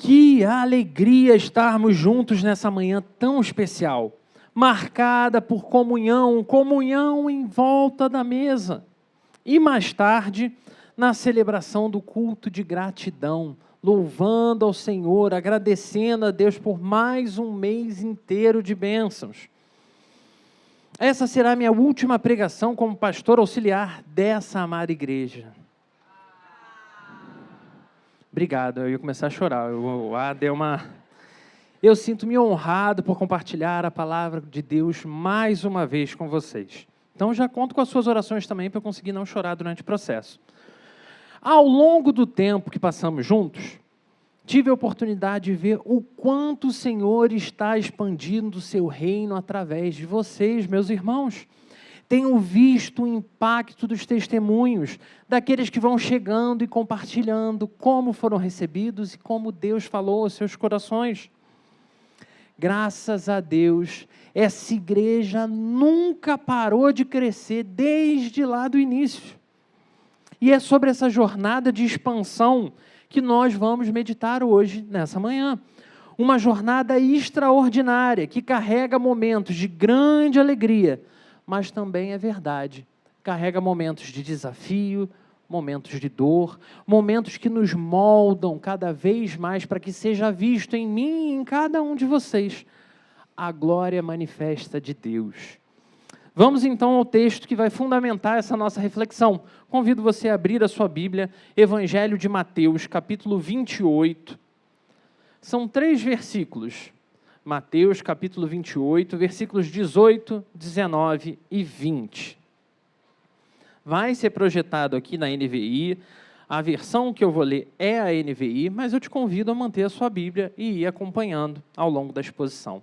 Que alegria estarmos juntos nessa manhã tão especial, marcada por comunhão, comunhão em volta da mesa. E mais tarde, na celebração do culto de gratidão, louvando ao Senhor, agradecendo a Deus por mais um mês inteiro de bênçãos. Essa será a minha última pregação como pastor auxiliar dessa amada igreja. Obrigado, eu ia começar a chorar. Eu sinto-me honrado por compartilhar a palavra de Deus mais uma vez com vocês. Então já conto com as suas orações também para eu conseguir não chorar durante o processo. Ao longo do tempo que passamos juntos, tive a oportunidade de ver o quanto o Senhor está expandindo o seu reino através de vocês, meus irmãos. Tenho visto o impacto dos testemunhos, daqueles que vão chegando e compartilhando como foram recebidos e como Deus falou aos seus corações. Graças a Deus, essa igreja nunca parou de crescer desde lá do início. E é sobre essa jornada de expansão que nós vamos meditar hoje, nessa manhã. Uma jornada extraordinária, que carrega momentos de grande alegria, mas também é verdade, carrega momentos de desafio, momentos de dor, momentos que nos moldam cada vez mais para que seja visto em mim e em cada um de vocês a glória manifesta de Deus. Vamos então ao texto que vai fundamentar essa nossa reflexão. Convido você a abrir a sua Bíblia, Evangelho de Mateus, capítulo 28. São 3 versículos. Mateus, capítulo 28, versículos 18, 19 e 20. Vai ser projetado aqui na NVI. A versão que eu vou ler é a NVI, mas eu te convido a manter a sua Bíblia e ir acompanhando ao longo da exposição.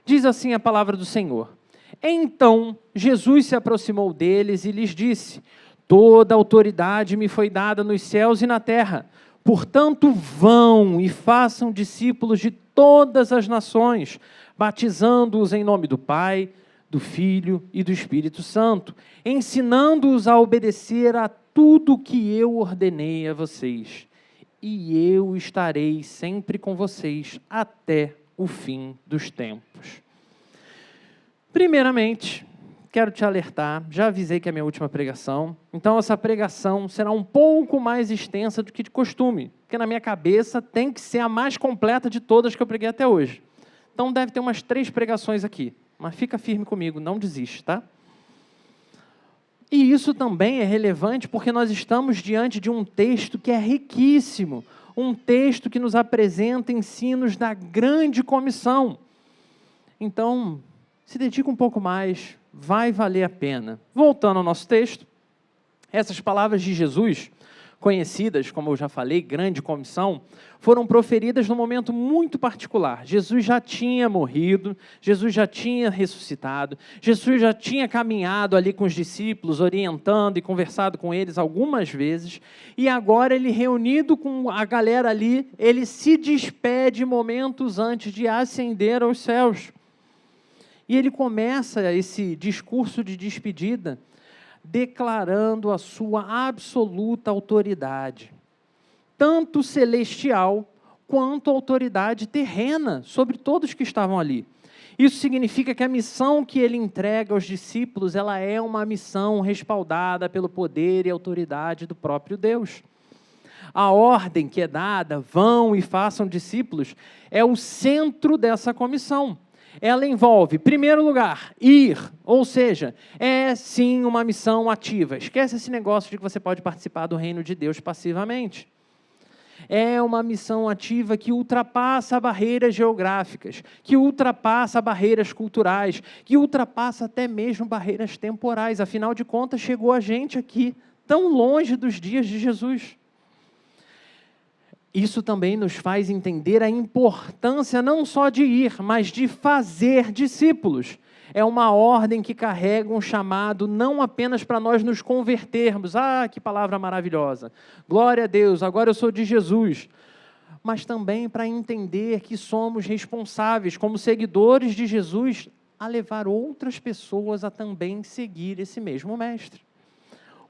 Diz assim a palavra do Senhor. Então, Jesus se aproximou deles e lhes disse: toda autoridade me foi dada nos céus e na terra. Portanto, vão e façam discípulos de todas as nações, batizando-os em nome do Pai, do Filho e do Espírito Santo, ensinando-os a obedecer a tudo o que eu ordenei a vocês. E eu estarei sempre com vocês até o fim dos tempos. Primeiramente, quero te alertar, já avisei que é a minha última pregação, então essa pregação será um pouco mais extensa do que de costume, porque na minha cabeça tem que ser a mais completa de todas que eu preguei até hoje. Então deve ter umas 3 pregações aqui, mas fica firme comigo, não desiste, tá? E isso também é relevante porque nós estamos diante de um texto que é riquíssimo, um texto que nos apresenta ensinos da grande comissão. Então, se dedica um pouco mais, vai valer a pena. Voltando ao nosso texto, essas palavras de Jesus, conhecidas, como eu já falei, grande comissão, foram proferidas num momento muito particular. Jesus já tinha morrido, Jesus já tinha ressuscitado, Jesus já tinha caminhado ali com os discípulos, orientando e conversado com eles algumas vezes, e agora ele, reunido com a galera ali, ele se despede momentos antes de ascender aos céus. E ele começa esse discurso de despedida declarando a sua absoluta autoridade, tanto celestial quanto autoridade terrena sobre todos que estavam ali. Isso significa que a missão que ele entrega aos discípulos, ela é uma missão respaldada pelo poder e autoridade do próprio Deus. A ordem que é dada, vão e façam discípulos, é o centro dessa comissão. Ela envolve, em primeiro lugar, ir, ou seja, é sim uma missão ativa. Esquece esse negócio de que você pode participar do reino de Deus passivamente. É uma missão ativa que ultrapassa barreiras geográficas, que ultrapassa barreiras culturais, que ultrapassa até mesmo barreiras temporais. Afinal de contas, chegou a gente aqui, tão longe dos dias de Jesus. Isso também nos faz entender a importância não só de ir, mas de fazer discípulos. É uma ordem que carrega um chamado não apenas para nós nos convertermos. Ah, que palavra maravilhosa! Glória a Deus, agora eu sou de Jesus. Mas também para entender que somos responsáveis, como seguidores de Jesus, a levar outras pessoas a também seguir esse mesmo mestre,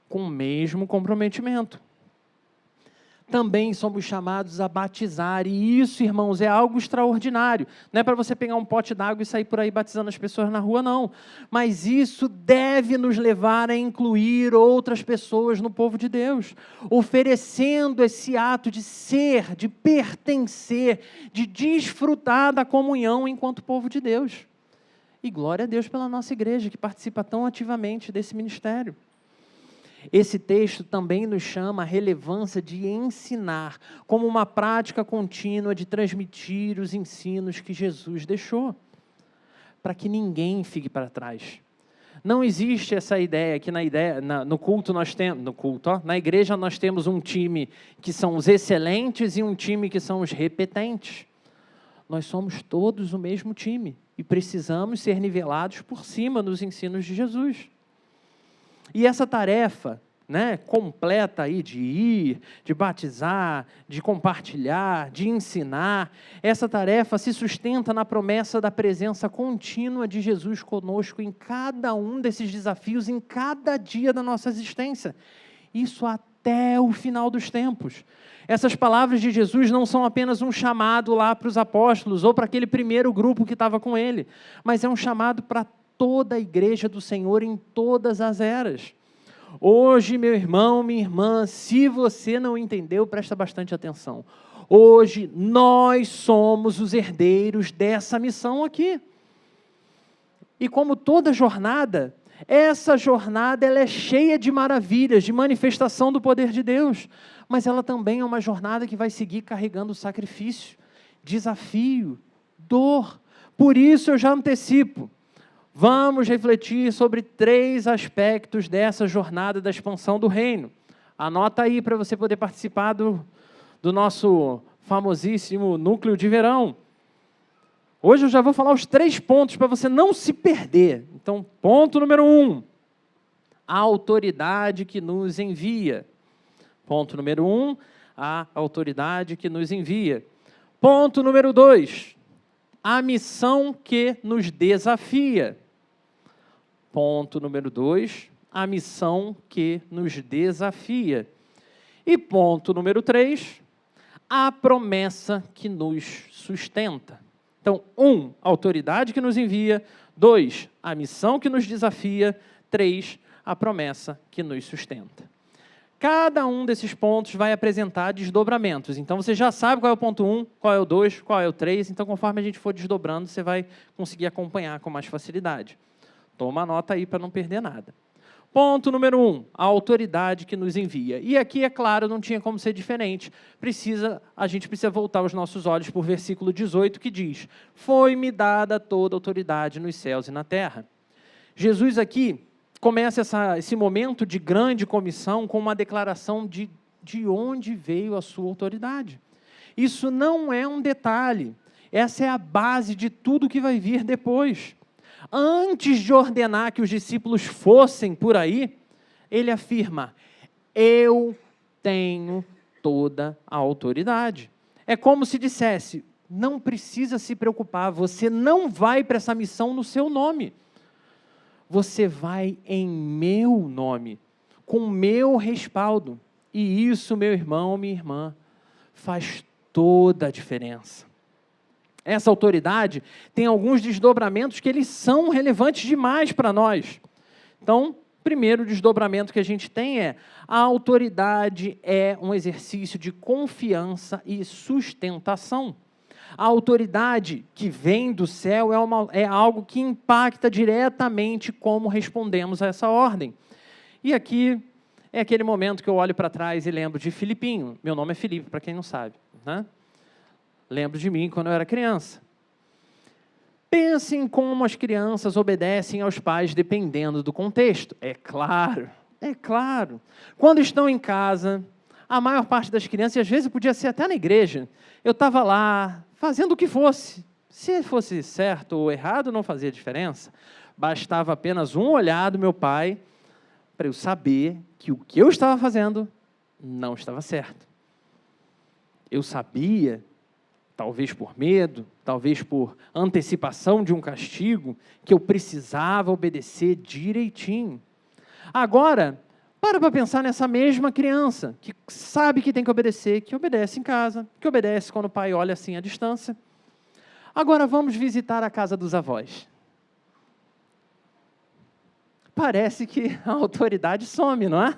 com o mesmo comprometimento. também somos chamados a batizar. E isso, irmãos, é algo extraordinário. Não é para você pegar um pote d'água e sair por aí batizando as pessoas na rua, não. Mas isso deve nos levar a incluir outras pessoas no povo de Deus, oferecendo esse ato de ser, de pertencer, de desfrutar da comunhão enquanto povo de Deus. E glória a Deus pela nossa igreja, que participa tão ativamente desse ministério. Esse texto também nos chama a relevância de ensinar, como uma prática contínua de transmitir os ensinos que Jesus deixou, para que ninguém fique para trás. Não existe essa ideia que no culto nós temos, na igreja nós temos um time que são os excelentes e um time que são os repetentes. Nós somos todos o mesmo time e precisamos ser nivelados por cima nos ensinos de Jesus. E essa tarefa, completa aí de ir, de batizar, de compartilhar, de ensinar, essa tarefa se sustenta na promessa da presença contínua de Jesus conosco em cada um desses desafios, em cada dia da nossa existência. Isso até o final dos tempos. Essas palavras de Jesus não são apenas um chamado lá para os apóstolos ou para aquele primeiro grupo que estava com ele, mas é um chamado para toda a igreja do Senhor em todas as eras. Hoje, meu irmão, minha irmã, se você não entendeu, presta bastante atenção. Hoje, nós somos os herdeiros dessa missão aqui. E como toda jornada, essa jornada ela é cheia de maravilhas, de manifestação do poder de Deus. Mas ela também é uma jornada que vai seguir carregando sacrifício, desafio, dor. Por isso eu já antecipo. Vamos refletir sobre 3 aspectos dessa jornada da expansão do reino. Anota aí para você poder participar do nosso famosíssimo núcleo de verão. Hoje eu já vou falar os 3 pontos para você não se perder. Então, ponto número 1, a autoridade que nos envia. Ponto número 1, a autoridade que nos envia. Ponto número 2, a missão que nos desafia. Ponto número 2, a missão que nos desafia. E ponto número 3, a promessa que nos sustenta. Então, 1, a autoridade que nos envia. 2, a missão que nos desafia. 3, a promessa que nos sustenta. Cada um desses pontos vai apresentar desdobramentos. Então, você já sabe qual é o ponto 1, qual é o 2, qual é o 3. Então, conforme a gente for desdobrando, você vai conseguir acompanhar com mais facilidade. Toma nota aí para não perder nada. Ponto número 1, a autoridade que nos envia. E aqui, é claro, não tinha como ser diferente. A gente precisa voltar os nossos olhos para o versículo 18, que diz: foi-me dada toda a autoridade nos céus e na terra. Jesus aqui começa esse momento de grande comissão com uma declaração de onde veio a sua autoridade. Isso não é um detalhe. Essa é a base de tudo que vai vir depois. Antes de ordenar que os discípulos fossem por aí, ele afirma: eu tenho toda a autoridade. É como se dissesse: não precisa se preocupar, você não vai para essa missão no seu nome. Você vai em meu nome, com meu respaldo. E isso, meu irmão, minha irmã, faz toda a diferença. Essa autoridade tem alguns desdobramentos que eles são relevantes demais para nós. Então, o primeiro desdobramento que a gente tem é: a autoridade é um exercício de confiança e sustentação. A autoridade que vem do céu é algo que impacta diretamente como respondemos a essa ordem. E aqui é aquele momento que eu olho para trás e lembro de Filipinho. Meu nome é Felipe, para quem não sabe, né? Lembro de mim quando eu era criança. Pensem como as crianças obedecem aos pais dependendo do contexto. É claro. Quando estão em casa, a maior parte das crianças, e às vezes podia ser até na igreja, eu estava lá fazendo o que fosse. Se fosse certo ou errado, não fazia diferença. Bastava apenas um olhar do meu pai para eu saber que o que eu estava fazendo não estava certo. Eu sabia, talvez por medo, talvez por antecipação de um castigo, que eu precisava obedecer direitinho. Agora, Para pensar nessa mesma criança, que sabe que tem que obedecer, que obedece em casa, que obedece quando o pai olha assim à distância. Agora vamos visitar a casa dos avós. Parece que a autoridade some, não é?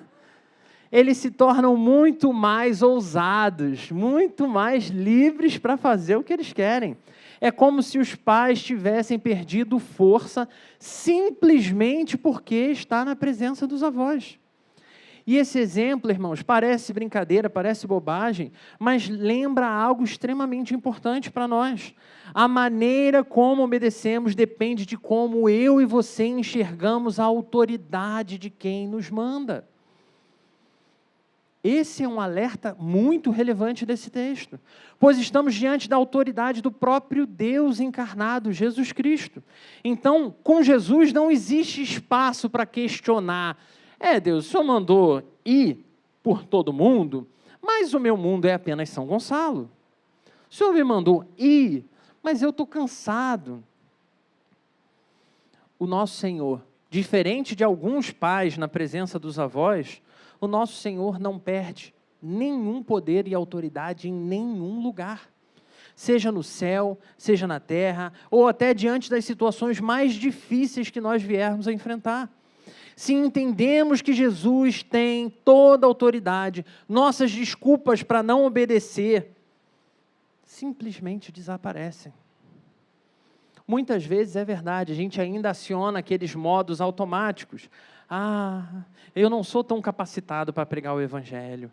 Eles se tornam muito mais ousados, muito mais livres para fazer o que eles querem. É como se os pais tivessem perdido força simplesmente porque está na presença dos avós. E esse exemplo, irmãos, parece brincadeira, parece bobagem, mas lembra algo extremamente importante para nós. A maneira como obedecemos depende de como eu e você enxergamos a autoridade de quem nos manda. Esse é um alerta muito relevante desse texto, pois estamos diante da autoridade do próprio Deus encarnado, Jesus Cristo. Então, com Jesus não existe espaço para questionar. Deus, o Senhor mandou ir por todo mundo, mas o meu mundo é apenas São Gonçalo. O Senhor me mandou ir, mas eu estou cansado. O nosso Senhor, diferente de alguns pais na presença dos avós, o nosso Senhor não perde nenhum poder e autoridade em nenhum lugar. Seja no céu, seja na terra, ou até diante das situações mais difíceis que nós viermos a enfrentar. Se entendemos que Jesus tem toda a autoridade, nossas desculpas para não obedecer simplesmente desaparecem. Muitas vezes é verdade, a gente ainda aciona aqueles modos automáticos. Eu não sou tão capacitado para pregar o Evangelho.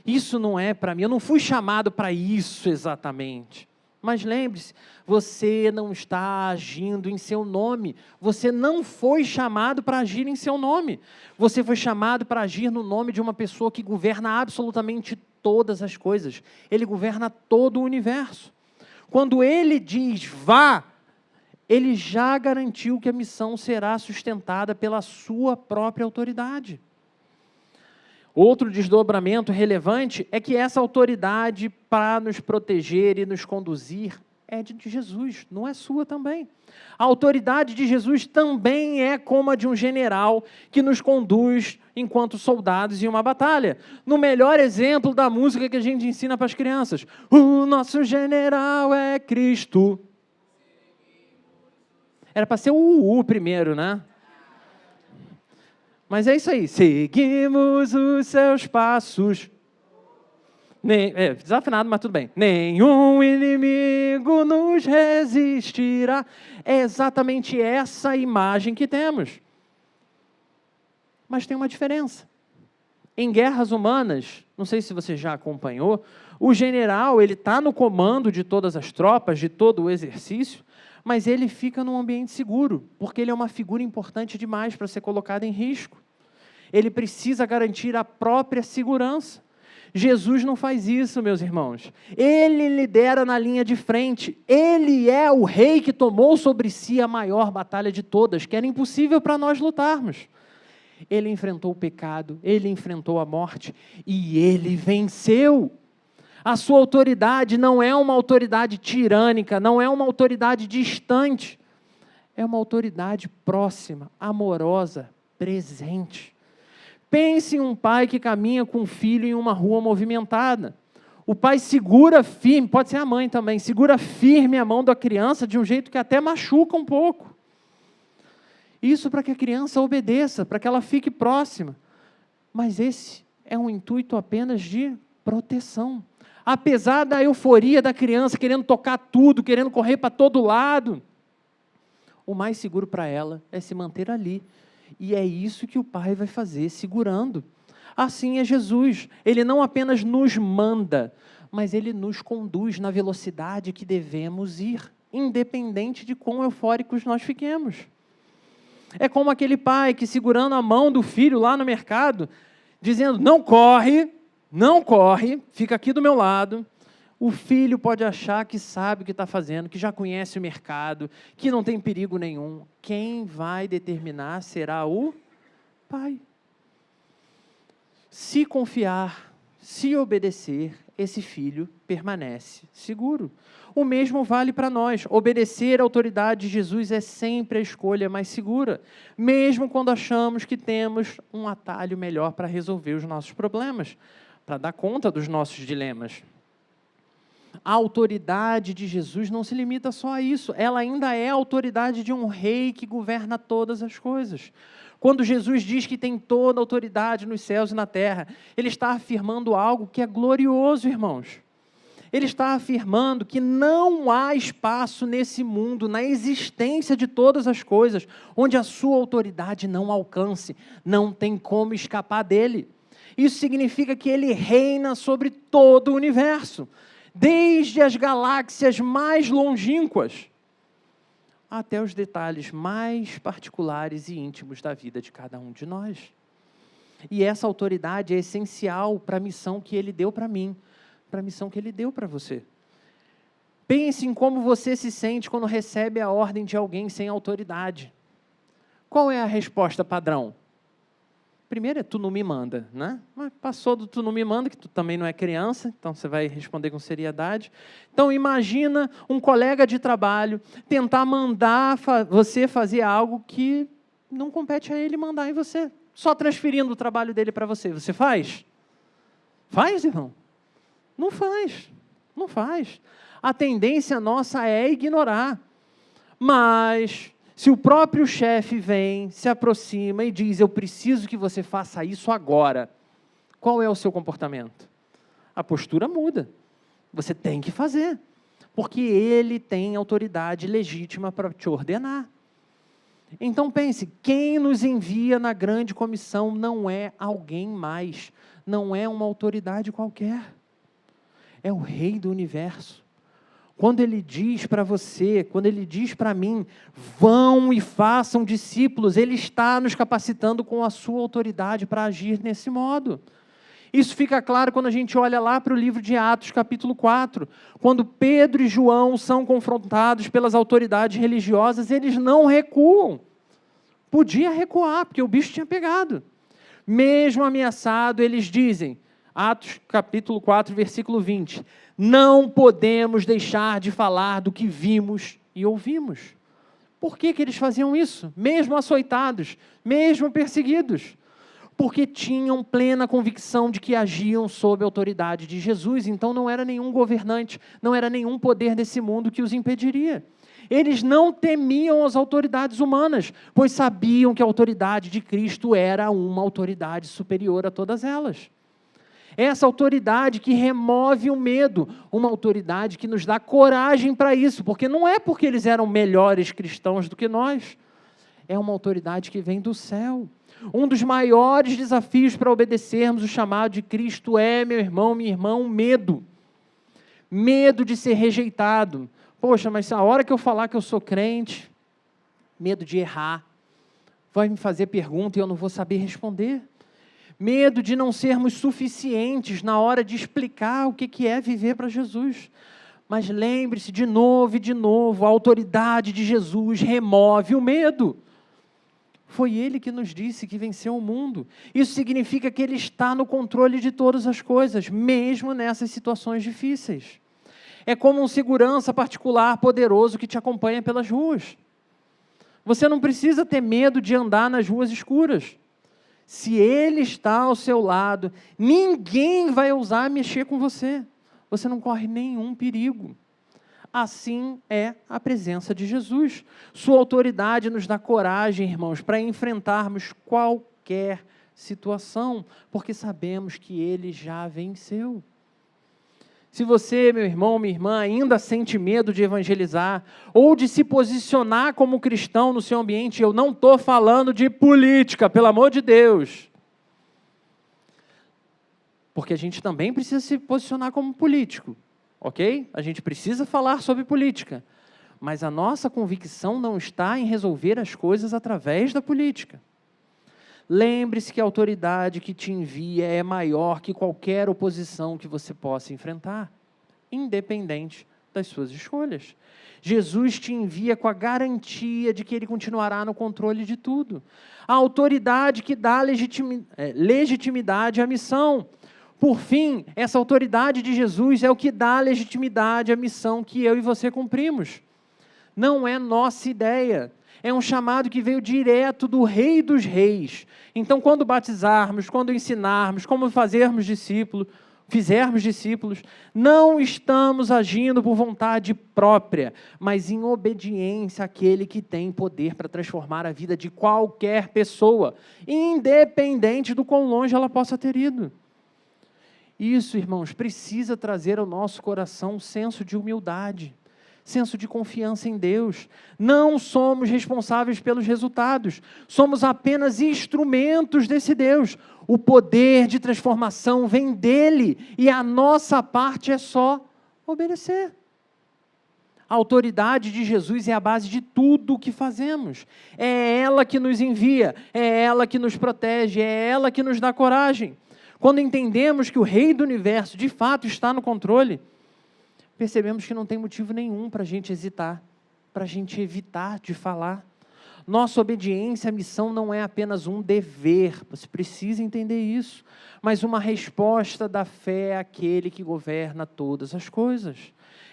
Isso não é para mim, eu não fui chamado para isso exatamente. Mas lembre-se, você não está agindo em seu nome. Você não foi chamado para agir em seu nome. Você foi chamado para agir no nome de uma pessoa que governa absolutamente todas as coisas. Ele governa todo o universo. Quando Ele diz, vá, Ele já garantiu que a missão será sustentada pela sua própria autoridade. Outro desdobramento relevante é que essa autoridade para nos proteger e nos conduzir é de Jesus, não é sua também. A autoridade de Jesus também é como a de um general que nos conduz enquanto soldados em uma batalha. No melhor exemplo da música que a gente ensina para as crianças, o nosso general é Cristo. Era para ser o primeiro, né? Mas é isso aí, seguimos os seus passos. Desafinado, mas tudo bem. Nenhum inimigo nos resistirá. É exatamente essa imagem que temos. Mas tem uma diferença. Em guerras humanas, não sei se você já acompanhou, o general ele está no comando de todas as tropas, de todo o exercício, mas ele fica num ambiente seguro, porque ele é uma figura importante demais para ser colocada em risco. Ele precisa garantir a própria segurança. Jesus não faz isso, meus irmãos. Ele lidera na linha de frente. Ele é o rei que tomou sobre si a maior batalha de todas, que era impossível para nós lutarmos. Ele enfrentou o pecado, ele enfrentou a morte e ele venceu. A sua autoridade não é uma autoridade tirânica, não é uma autoridade distante. É uma autoridade próxima, amorosa, presente. Pense em um pai que caminha com um filho em uma rua movimentada. O pai segura firme, pode ser a mãe também, segura firme a mão da criança de um jeito que até machuca um pouco. Isso para que a criança obedeça, para que ela fique próxima. Mas esse é um intuito apenas de proteção. Apesar da euforia da criança, querendo tocar tudo, querendo correr para todo lado, o mais seguro para ela é se manter ali. E é isso que o Pai vai fazer, segurando. Assim é Jesus. Ele não apenas nos manda, mas Ele nos conduz na velocidade que devemos ir, independente de quão eufóricos nós fiquemos. É como aquele pai que, segurando a mão do filho lá no mercado, dizendo, não corre, fica aqui do meu lado. O filho pode achar que sabe o que está fazendo, que já conhece o mercado, que não tem perigo nenhum. Quem vai determinar será o pai. Se confiar, se obedecer, esse filho permanece seguro. O mesmo vale para nós. Obedecer à autoridade de Jesus é sempre a escolha mais segura, mesmo quando achamos que temos um atalho melhor para resolver os nossos problemas, para dar conta dos nossos dilemas. A autoridade de Jesus não se limita só a isso, ela ainda é a autoridade de um rei que governa todas as coisas. Quando Jesus diz que tem toda a autoridade nos céus e na terra, ele está afirmando algo que é glorioso, irmãos. Ele está afirmando que não há espaço nesse mundo, na existência de todas as coisas, onde a sua autoridade não alcance, não tem como escapar dele. Isso significa que ele reina sobre todo o universo, desde as galáxias mais longínquas até os detalhes mais particulares e íntimos da vida de cada um de nós. E essa autoridade é essencial para a missão que ele deu para mim, para a missão que ele deu para você. Pense em como você se sente quando recebe a ordem de alguém sem autoridade. Qual é a resposta padrão? Primeiro é tu não me manda, né? Mas passou do tu não me manda, que tu também não é criança, então você vai responder com seriedade. Então imagina um colega de trabalho tentar mandar você fazer algo que não compete a ele mandar em você, só transferindo o trabalho dele para você. Você faz? Faz, irmão? Não faz, não faz. A tendência nossa é ignorar. Mas se o próprio chefe vem, se aproxima e diz, eu preciso que você faça isso agora, qual é o seu comportamento? A postura muda. Você tem que fazer, porque ele tem autoridade legítima para te ordenar. Então pense, quem nos envia na grande comissão não é alguém mais, não é uma autoridade qualquer. É o Rei do Universo. Quando ele diz para você, quando ele diz para mim, vão e façam discípulos, ele está nos capacitando com a sua autoridade para agir nesse modo. Isso fica claro quando a gente olha lá para o livro de Atos, capítulo 4, quando Pedro e João são confrontados pelas autoridades religiosas, eles não recuam. Podia recuar, porque o bicho tinha pegado. Mesmo ameaçado, eles dizem, Atos capítulo 4, versículo 20, não podemos deixar de falar do que vimos e ouvimos. Por que eles faziam isso? Mesmo açoitados, mesmo perseguidos. Porque tinham plena convicção de que agiam sob a autoridade de Jesus, então não era nenhum governante, não era nenhum poder desse mundo que os impediria. Eles não temiam as autoridades humanas, pois sabiam que a autoridade de Cristo era uma autoridade superior a todas elas. Essa autoridade que remove o medo, uma autoridade que nos dá coragem para isso, porque não é porque eles eram melhores cristãos do que nós, é uma autoridade que vem do céu. Um dos maiores desafios para obedecermos o chamado de Cristo é, meu irmão, minha irmã, medo. Medo de ser rejeitado. Poxa, mas a hora que eu falar que eu sou crente, medo de errar, vai me fazer pergunta e eu não vou saber responder. Medo de não sermos suficientes na hora de explicar o que é viver para Jesus. Mas lembre-se, de novo, a autoridade de Jesus remove o medo. Foi Ele que nos disse que venceu o mundo. Isso significa que Ele está no controle de todas as coisas, mesmo nessas situações difíceis. É como um segurança particular poderoso que te acompanha pelas ruas. Você não precisa ter medo de andar nas ruas escuras. Se Ele está ao seu lado, ninguém vai ousar mexer com você. Você não corre nenhum perigo. Assim é a presença de Jesus. Sua autoridade nos dá coragem, irmãos, para enfrentarmos qualquer situação, porque sabemos que Ele já venceu. Se você, meu irmão, minha irmã, ainda sente medo de evangelizar ou de se posicionar como cristão no seu ambiente, eu não estou falando de política, pelo amor de Deus. Porque a gente também precisa se posicionar como político, ok? A gente precisa falar sobre política, mas a nossa convicção não está em resolver as coisas através da política. Lembre-se que a autoridade que te envia é maior que qualquer oposição que você possa enfrentar, independente das suas escolhas. Jesus te envia com a garantia de que Ele continuará no controle de tudo. A autoridade que dá legitimidade à missão. Por fim, essa autoridade de Jesus é o que dá legitimidade à missão que eu e você cumprimos. Não é nossa ideia. É um chamado que veio direto do Rei dos Reis. Então, quando batizarmos, quando ensinarmos, como fizermos discípulos, não estamos agindo por vontade própria, mas em obediência àquele que tem poder para transformar a vida de qualquer pessoa, independente do quão longe ela possa ter ido. Isso, irmãos, precisa trazer ao nosso coração um senso de humildade, senso de confiança em Deus. Não somos responsáveis pelos resultados, somos apenas instrumentos desse Deus. O poder de transformação vem dele e a nossa parte é só obedecer. A autoridade de Jesus é a base de tudo o que fazemos. É ela que nos envia, é ela que nos protege, é ela que nos dá coragem. Quando entendemos que o Rei do Universo de fato está no controle, percebemos que não tem motivo nenhum para a gente hesitar, para a gente evitar de falar. Nossa obediência à missão não é apenas um dever, você precisa entender isso, mas uma resposta da fé àquele que governa todas as coisas.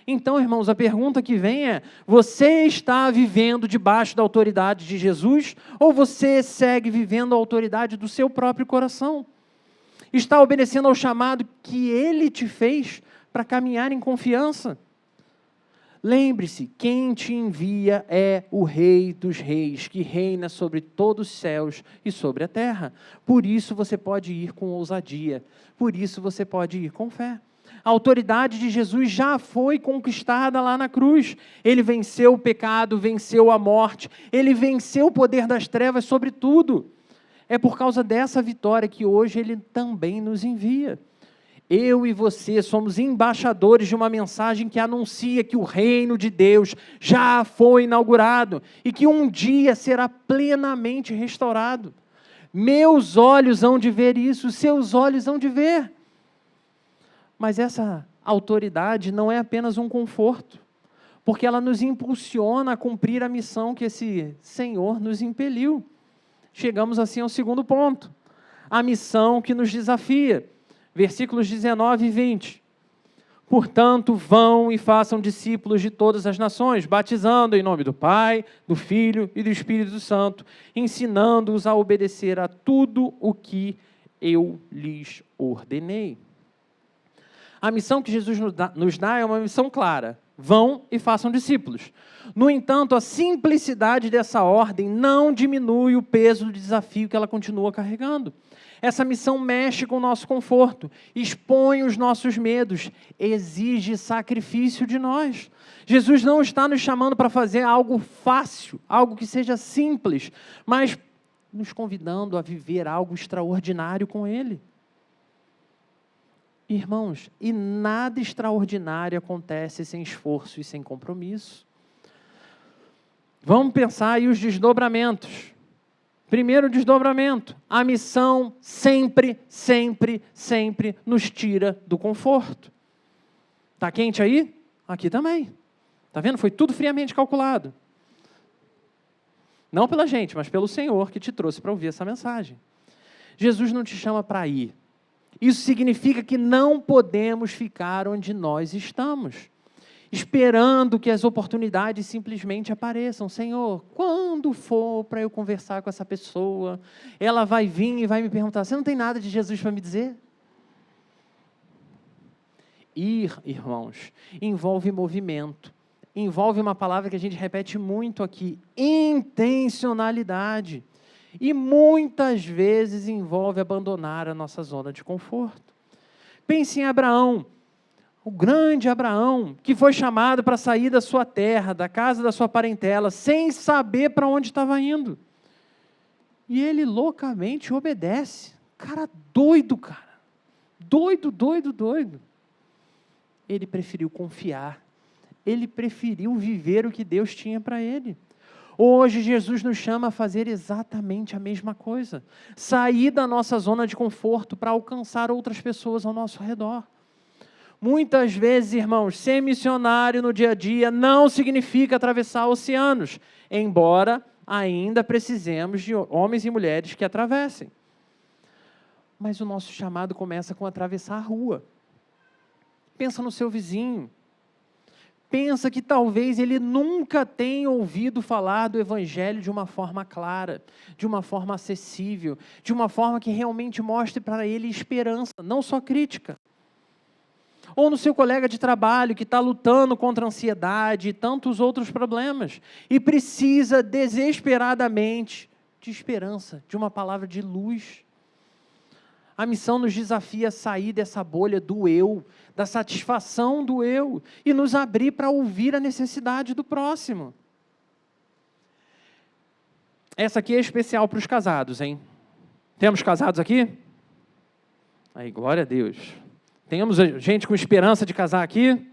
Então, irmãos, a pergunta que vem é: você está vivendo debaixo da autoridade de Jesus ou você segue vivendo a autoridade do seu próprio coração? Está obedecendo ao chamado que Ele te fez para caminhar em confiança? Lembre-se, quem te envia é o Rei dos Reis, que reina sobre todos os céus e sobre a terra. Por isso você pode ir com ousadia, por isso você pode ir com fé. A autoridade de Jesus já foi conquistada lá na cruz. Ele venceu o pecado, venceu a morte, Ele venceu o poder das trevas sobre tudo. É por causa dessa vitória que hoje Ele também nos envia. Eu e você somos embaixadores de uma mensagem que anuncia que o reino de Deus já foi inaugurado e que um dia será plenamente restaurado. Meus olhos hão de ver isso, seus olhos hão de ver. Mas essa autoridade não é apenas um conforto, porque ela nos impulsiona a cumprir a missão que esse Senhor nos impeliu. Chegamos assim ao segundo ponto, a missão que nos desafia. Versículos 19 e 20. Portanto, vão e façam discípulos de todas as nações, batizando em nome do Pai, do Filho e do Espírito Santo, ensinando-os a obedecer a tudo o que eu lhes ordenei. A missão que Jesus nos dá é uma missão clara. Vão e façam discípulos. No entanto, a simplicidade dessa ordem não diminui o peso do desafio que ela continua carregando. Essa missão mexe com o nosso conforto, expõe os nossos medos, exige sacrifício de nós. Jesus não está nos chamando para fazer algo fácil, algo que seja simples, mas nos convidando a viver algo extraordinário com Ele. Irmãos, e nada extraordinário acontece sem esforço e sem compromisso. Vamos pensar aí os desdobramentos. Primeiro desdobramento, a missão sempre, sempre, sempre nos tira do conforto. Está quente aí? Aqui também. Está vendo? Foi tudo friamente calculado. Não pela gente, mas pelo Senhor que te trouxe para ouvir essa mensagem. Jesus não te chama para ir. Isso significa que não podemos ficar onde nós estamos, esperando que as oportunidades simplesmente apareçam. Senhor, quando for para eu conversar com essa pessoa, ela vai vir e vai me perguntar: você não tem nada de Jesus para me dizer? Ir, irmãos, envolve movimento, envolve uma palavra que a gente repete muito aqui: intencionalidade. E muitas vezes envolve abandonar a nossa zona de conforto. Pense em Abraão, o grande Abraão, que foi chamado para sair da sua terra, da casa da sua parentela, sem saber para onde estava indo. E ele loucamente obedece. Cara doido, cara. Doido. Ele preferiu confiar. Ele preferiu viver o que Deus tinha para ele. Hoje, Jesus nos chama a fazer exatamente a mesma coisa. Sair da nossa zona de conforto para alcançar outras pessoas ao nosso redor. Muitas vezes, irmãos, ser missionário no dia a dia não significa atravessar oceanos, embora ainda precisemos de homens e mulheres que atravessem. Mas o nosso chamado começa com atravessar a rua. Pensa no seu vizinho. Pensa que talvez ele nunca tenha ouvido falar do Evangelho de uma forma clara, de uma forma acessível, de uma forma que realmente mostre para ele esperança, não só crítica. Ou no seu colega de trabalho que está lutando contra a ansiedade e tantos outros problemas e precisa desesperadamente de esperança, de uma palavra de luz. A missão nos desafia a sair dessa bolha do eu, da satisfação do eu, e nos abrir para ouvir a necessidade do próximo. Essa aqui é especial para os casados, hein? Temos casados aqui? Aí, glória a Deus. Temos gente com esperança de casar aqui?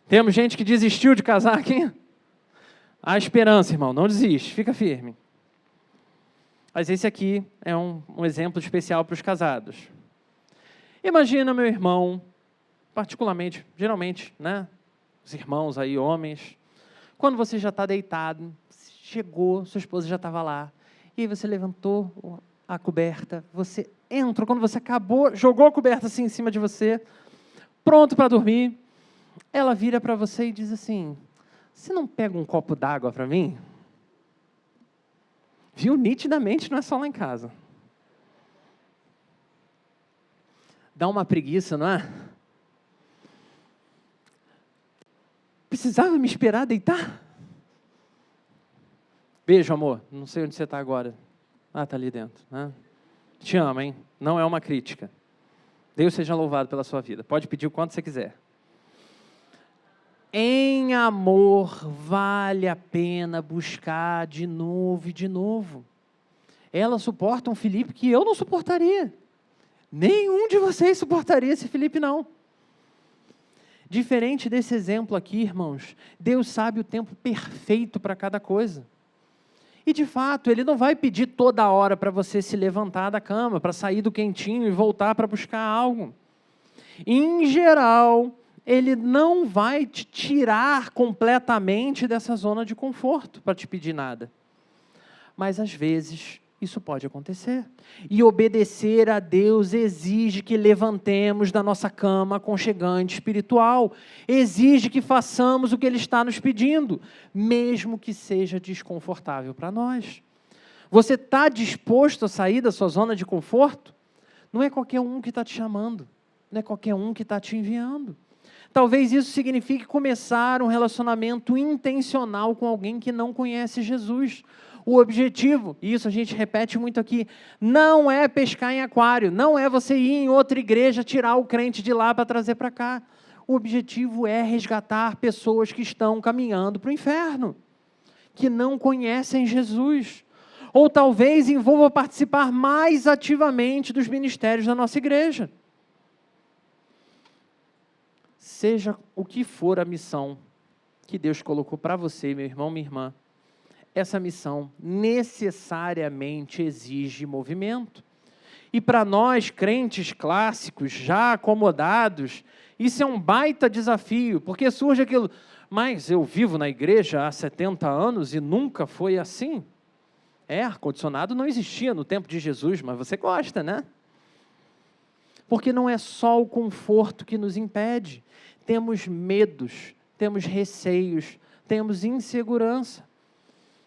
Temos gente que desistiu de casar aqui? Há esperança, irmão, não desiste, fica firme. Mas esse aqui é um exemplo especial para os casados. Imagina, meu irmão, particularmente, geralmente, né? Os irmãos aí, homens, quando você já está deitado, chegou, sua esposa já estava lá, e aí você levantou a coberta, você entrou, quando você acabou, jogou a coberta assim em cima de você, pronto para dormir, ela vira para você e diz assim, você não pega um copo d'água para mim? Viu? Nitidamente não é só lá em casa. Dá uma preguiça, não é? Precisava me esperar deitar? Beijo, amor. Não sei onde você está agora. Ah, está ali dentro. Né? Te amo, hein? Não é uma crítica. Deus seja louvado pela sua vida. Pode pedir o quanto você quiser. Em amor, vale a pena buscar de novo e de novo. Ela suporta um Felipe que eu não suportaria. Nenhum de vocês suportaria esse Felipe, não. Diferente desse exemplo aqui, irmãos, Deus sabe o tempo perfeito para cada coisa. E, de fato, Ele não vai pedir toda hora para você se levantar da cama, para sair do quentinho e voltar para buscar algo. Em geral, Ele não vai te tirar completamente dessa zona de conforto para te pedir nada. Mas, às vezes, isso pode acontecer. E obedecer a Deus exige que levantemos da nossa cama aconchegante espiritual. Exige que façamos o que Ele está nos pedindo, mesmo que seja desconfortável para nós. Você está disposto a sair da sua zona de conforto? Não é qualquer um que está te chamando. Não é qualquer um que está te enviando. Talvez isso signifique começar um relacionamento intencional com alguém que não conhece Jesus. O objetivo, e isso a gente repete muito aqui, não é pescar em aquário, não é você ir em outra igreja, tirar o crente de lá para trazer para cá. O objetivo é resgatar pessoas que estão caminhando para o inferno, que não conhecem Jesus. Ou talvez envolva participar mais ativamente dos ministérios da nossa igreja. Seja o que for a missão que Deus colocou para você, meu irmão, minha irmã, essa missão necessariamente exige movimento. E para nós, crentes clássicos, já acomodados, isso é um baita desafio, porque surge aquilo, mas eu vivo na igreja há 70 anos e nunca foi assim. Ar-condicionado não existia no tempo de Jesus, mas você gosta, né? Porque não é só o conforto que nos impede. Temos medos, temos receios, temos insegurança.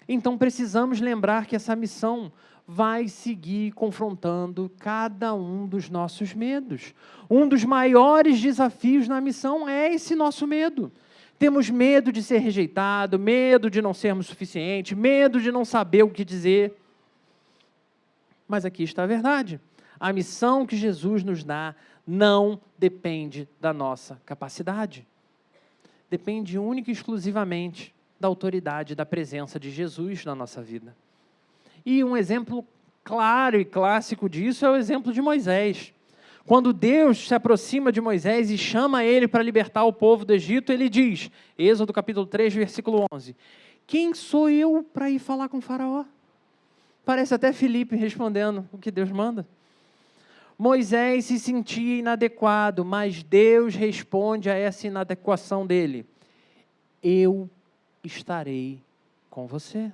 Então precisamos lembrar que essa missão vai seguir confrontando cada um dos nossos medos. Um dos maiores desafios na missão é esse nosso medo. Temos medo de ser rejeitado, medo de não sermos suficientes, medo de não saber o que dizer. Mas aqui está a verdade. A missão que Jesus nos dá não depende da nossa capacidade. Depende única e exclusivamente da autoridade, da presença de Jesus na nossa vida. E um exemplo claro e clássico disso é o exemplo de Moisés. Quando Deus se aproxima de Moisés e chama ele para libertar o povo do Egito, ele diz, Êxodo capítulo 3, versículo 11, quem sou eu para ir falar com o faraó? Parece até Filipe respondendo o que Deus manda. Moisés se sentia inadequado, mas Deus responde a essa inadequação dele. Eu estarei com você.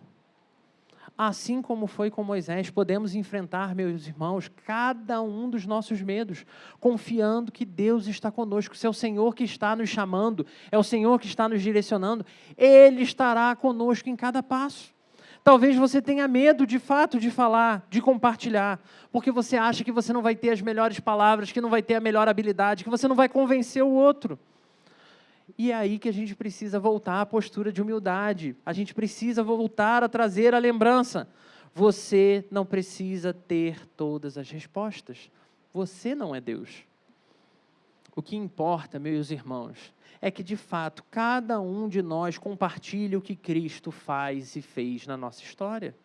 Assim como foi com Moisés, podemos enfrentar, meus irmãos, cada um dos nossos medos, confiando que Deus está conosco. Se é o Senhor que está nos chamando, é o Senhor que está nos direcionando, Ele estará conosco em cada passo. Talvez você tenha medo, de fato, de falar, de compartilhar, porque você acha que você não vai ter as melhores palavras, que não vai ter a melhor habilidade, que você não vai convencer o outro. E é aí que a gente precisa voltar à postura de humildade. A gente precisa voltar a trazer a lembrança. Você não precisa ter todas as respostas. Você não é Deus. O que importa, meus irmãos, é que, de fato, cada um de nós compartilhe o que Cristo faz e fez na nossa história.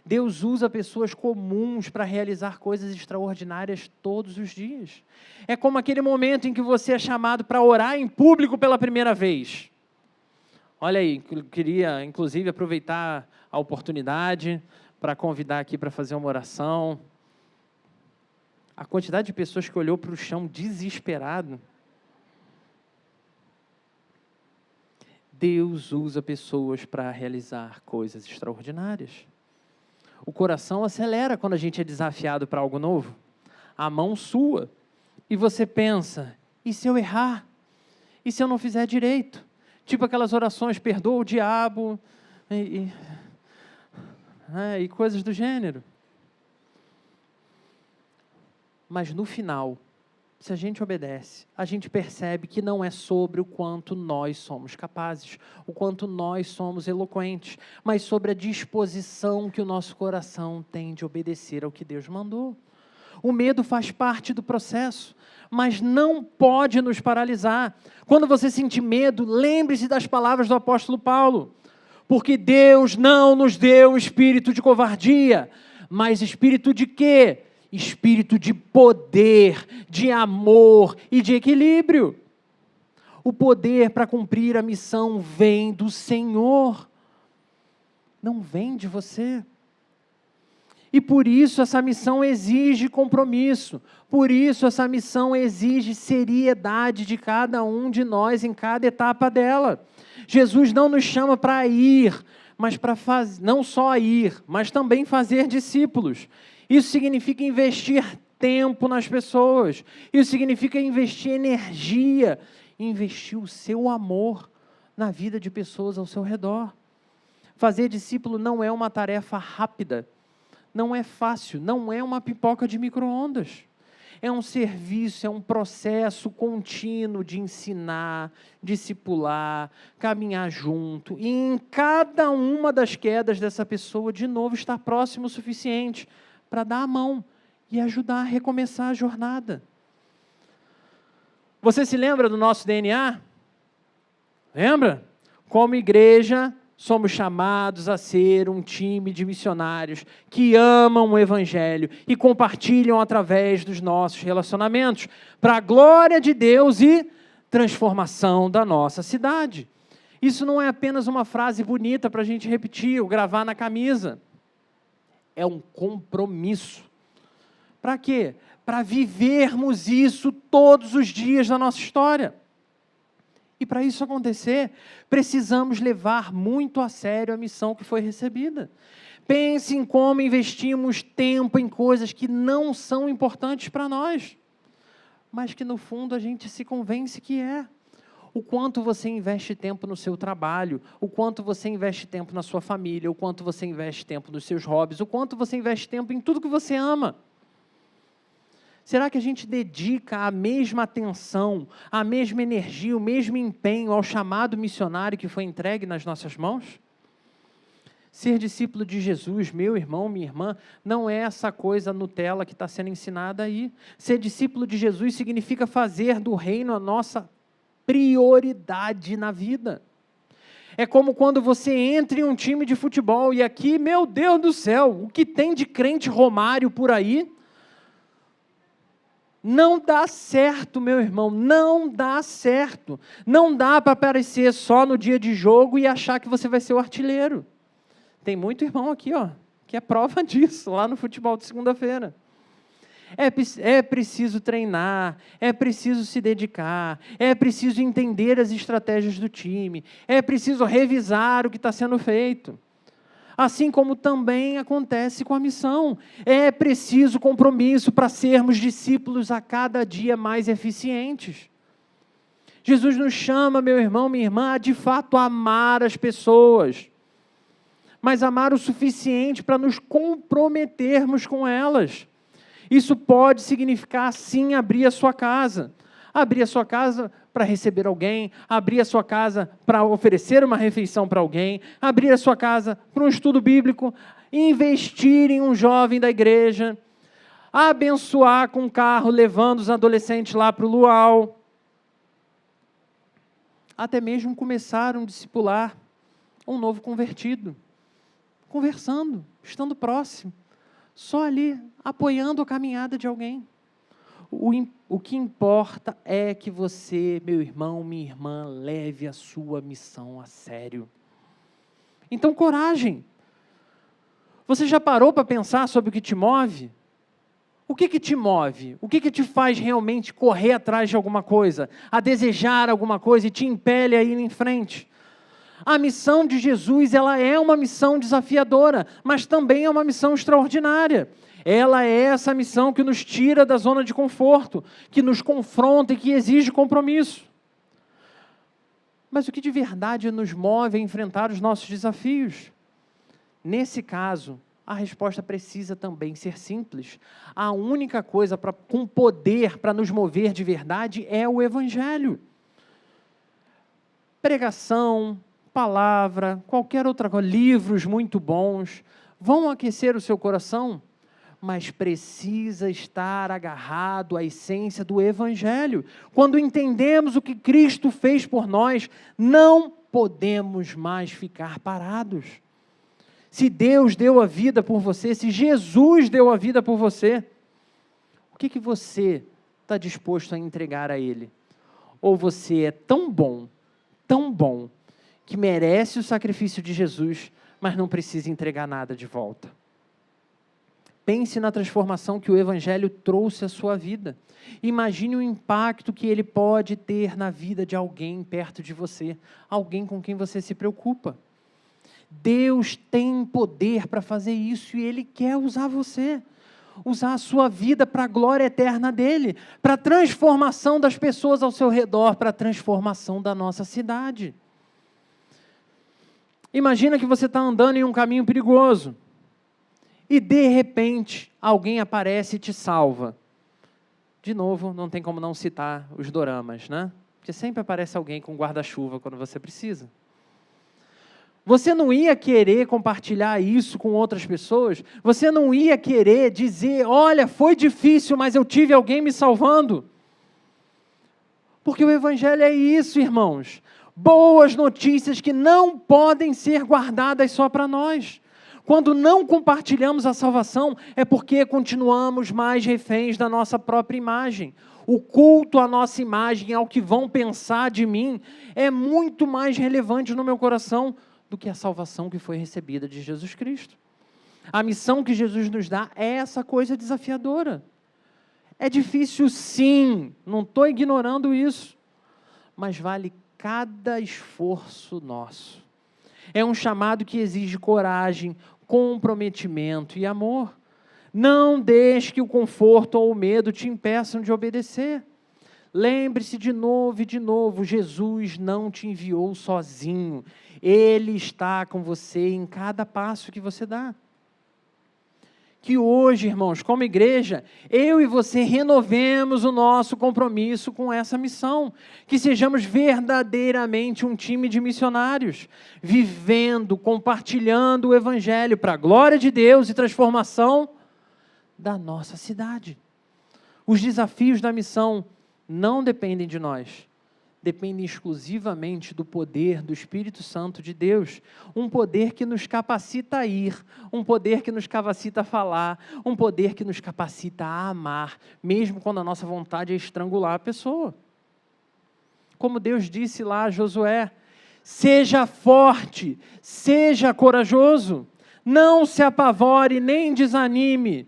Deus usa pessoas comuns para realizar coisas extraordinárias todos os dias. É como aquele momento em que você é chamado para orar em público pela primeira vez. Olha aí, eu queria, inclusive, aproveitar a oportunidade para convidar aqui para fazer uma oração. A quantidade de pessoas que olhou para o chão desesperado. Deus usa pessoas para realizar coisas extraordinárias. O coração acelera quando a gente é desafiado para algo novo. A mão sua. E você pensa, e se eu errar? E se eu não fizer direito? Tipo aquelas orações, perdoa o diabo, e coisas do gênero. Mas no final, se a gente obedece, a gente percebe que não é sobre o quanto nós somos capazes, o quanto nós somos eloquentes, mas sobre a disposição que o nosso coração tem de obedecer ao que Deus mandou. O medo faz parte do processo, mas não pode nos paralisar. Quando você sentir medo, lembre-se das palavras do apóstolo Paulo. Porque Deus não nos deu espírito de covardia, mas espírito de quê? Espírito de poder, de amor e de equilíbrio. O poder para cumprir a missão vem do Senhor, não vem de você. E por isso essa missão exige compromisso, por isso essa missão exige seriedade de cada um de nós em cada etapa dela. Jesus não nos chama para ir, mas para não só ir, mas também fazer discípulos. Isso significa investir tempo nas pessoas. Isso significa investir energia, investir o seu amor na vida de pessoas ao seu redor. Fazer discípulo não é uma tarefa rápida, não é fácil, não é uma pipoca de micro-ondas. É um serviço, é um processo contínuo de ensinar, discipular, caminhar junto. E em cada uma das quedas dessa pessoa, de novo, estar próximo o suficiente para dar a mão e ajudar a recomeçar a jornada. Você se lembra do nosso DNA? Lembra? Como igreja, somos chamados a ser um time de missionários que amam o Evangelho e compartilham através dos nossos relacionamentos para a glória de Deus e transformação da nossa cidade. Isso não é apenas uma frase bonita para a gente repetir ou gravar na camisa. É um compromisso. Para quê? Para vivermos isso todos os dias da nossa história. E para isso acontecer, precisamos levar muito a sério a missão que foi recebida. Pense em como investimos tempo em coisas que não são importantes para nós, mas que no fundo a gente se convence que é. O quanto você investe tempo no seu trabalho, o quanto você investe tempo na sua família, o quanto você investe tempo nos seus hobbies, o quanto você investe tempo em tudo que você ama. Será que a gente dedica a mesma atenção, a mesma energia, o mesmo empenho ao chamado missionário que foi entregue nas nossas mãos? Ser discípulo de Jesus, meu irmão, minha irmã, não é essa coisa Nutella que está sendo ensinada aí. Ser discípulo de Jesus significa fazer do reino a nossa prioridade na vida. É como quando você entra em um time de futebol e aqui, meu Deus do céu, o que tem de crente Romário por aí? Não dá certo, meu irmão, não dá certo. Não dá para aparecer só no dia de jogo e achar que você vai ser o artilheiro. Tem muito irmão aqui, ó, que é prova disso, lá no futebol de segunda-feira. É preciso treinar, é preciso se dedicar, é preciso entender as estratégias do time, é preciso revisar o que está sendo feito. Assim como também acontece com a missão. É preciso compromisso para sermos discípulos a cada dia mais eficientes. Jesus nos chama, meu irmão, minha irmã, a de fato amar as pessoas, mas amar o suficiente para nos comprometermos com elas. Isso pode significar, sim, abrir a sua casa. Abrir a sua casa para receber alguém, abrir a sua casa para oferecer uma refeição para alguém, abrir a sua casa para um estudo bíblico, investir em um jovem da igreja, abençoar com um carro, levando os adolescentes lá para o luau. Até mesmo começar um discipular, um novo convertido, conversando, estando próximo, só ali, apoiando a caminhada de alguém. O que importa é que você, meu irmão, minha irmã, leve a sua missão a sério. Então, coragem. Você já parou para pensar sobre o que te move? O que te move? O que te faz realmente correr atrás de alguma coisa, a desejar alguma coisa e te impele a ir em frente? A missão de Jesus, ela é uma missão desafiadora, mas também é uma missão extraordinária. Ela é essa missão que nos tira da zona de conforto, que nos confronta e que exige compromisso. Mas o que de verdade nos move a enfrentar os nossos desafios? Nesse caso, a resposta precisa também ser simples. A única coisa com poder para nos mover de verdade é o Evangelho. Pregação, palavra, qualquer outra coisa, livros muito bons, vão aquecer o seu coração, mas precisa estar agarrado à essência do Evangelho. Quando entendemos o que Cristo fez por nós, não podemos mais ficar parados. Se Deus deu a vida por você, se Jesus deu a vida por você, o que você está disposto a entregar a Ele? Ou você é tão bom, que merece o sacrifício de Jesus, mas não precisa entregar nada de volta? Pense na transformação que o Evangelho trouxe à sua vida. Imagine o impacto que ele pode ter na vida de alguém perto de você, alguém com quem você se preocupa. Deus tem poder para fazer isso e Ele quer usar você, usar a sua vida para a glória eterna dEle, para a transformação das pessoas ao seu redor, para a transformação da nossa cidade. Imagina que você está andando em um caminho perigoso e de repente alguém aparece e te salva. De novo, não tem como não citar os doramas, né? Porque sempre aparece alguém com guarda-chuva quando você precisa. Você não ia querer compartilhar isso com outras pessoas? Você não ia querer dizer, olha, foi difícil, mas eu tive alguém me salvando? Porque o Evangelho é isso, irmãos. Boas notícias que não podem ser guardadas só para nós. Quando não compartilhamos a salvação, é porque continuamos mais reféns da nossa própria imagem. O culto à nossa imagem, ao que vão pensar de mim, é muito mais relevante no meu coração do que a salvação que foi recebida de Jesus Cristo. A missão que Jesus nos dá é essa coisa desafiadora. É difícil sim, não estou ignorando isso, mas vale cada esforço nosso. É um chamado que exige coragem, comprometimento e amor. Não deixe que o conforto ou o medo te impeçam de obedecer. Lembre-se de novo e de novo, Jesus não te enviou sozinho. Ele está com você em cada passo que você dá. Que hoje, irmãos, como igreja, eu e você renovemos o nosso compromisso com essa missão. Que sejamos verdadeiramente um time de missionários, vivendo, compartilhando o Evangelho para a glória de Deus e transformação da nossa cidade. Os desafios da missão não dependem de nós, dependem exclusivamente do poder do Espírito Santo de Deus, um poder que nos capacita a ir, um poder que nos capacita a falar, um poder que nos capacita a amar, mesmo quando a nossa vontade é estrangular a pessoa. Como Deus disse lá a Josué, seja forte, seja corajoso, não se apavore nem desanime,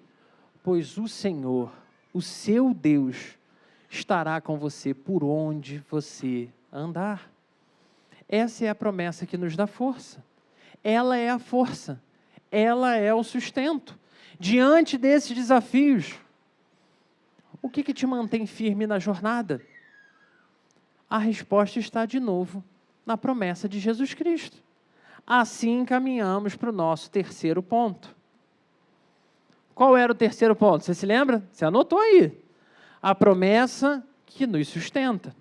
pois o Senhor, o seu Deus, estará com você por onde você andar. Essa é a promessa que nos dá força. Ela é a força ela é o sustento. Diante desses desafios, o que te mantém firme na jornada? A resposta está de novo na promessa de Jesus Cristo. Assim caminhamos para o nosso terceiro ponto. Qual era o terceiro ponto? Você se lembra? Você anotou aí. A promessa que nos sustenta.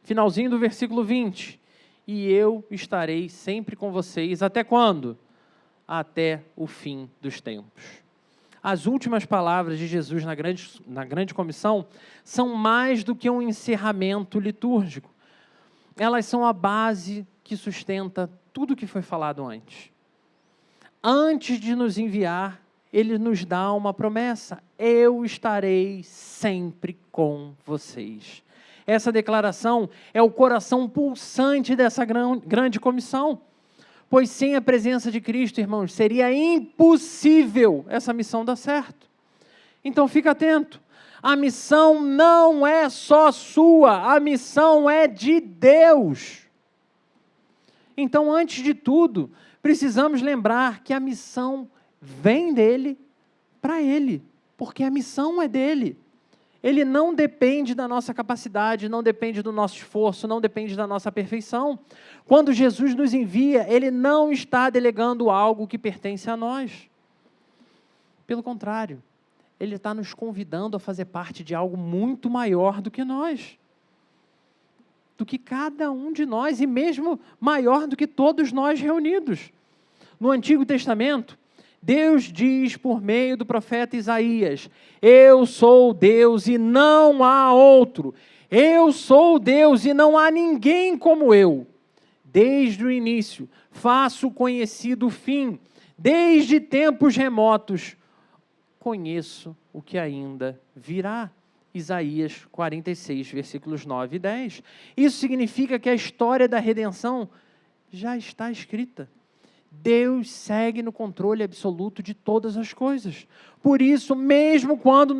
Finalzinho do versículo 20. E eu estarei sempre com vocês. Até quando? Até o fim dos tempos. As últimas palavras de Jesus na grande comissão são mais do que um encerramento litúrgico. Elas são a base que sustenta tudo o que foi falado antes. Antes de nos enviar, Ele nos dá uma promessa: eu estarei sempre com vocês. Essa declaração é o coração pulsante dessa grande comissão, pois sem a presença de Cristo, irmãos, seria impossível essa missão dar certo. Então fica atento, a missão não é só sua, a missão é de Deus. Então, antes de tudo, precisamos lembrar que a missão vem dele para ele, porque a missão é dele. Ele não depende da nossa capacidade, não depende do nosso esforço, não depende da nossa perfeição. Quando Jesus nos envia, Ele não está delegando algo que pertence a nós. Pelo contrário, Ele está nos convidando a fazer parte de algo muito maior do que nós. Do que cada um de nós, e mesmo maior do que todos nós reunidos. No Antigo Testamento, Deus diz por meio do profeta Isaías: eu sou Deus e não há outro. Eu sou Deus e não há ninguém como eu. Desde o início, faço conhecido o fim. Desde tempos remotos, conheço o que ainda virá. Isaías 46, versículos 9 e 10. Isso significa que a história da redenção já está escrita. Deus segue no controle absoluto de todas as coisas. Por isso, mesmo quando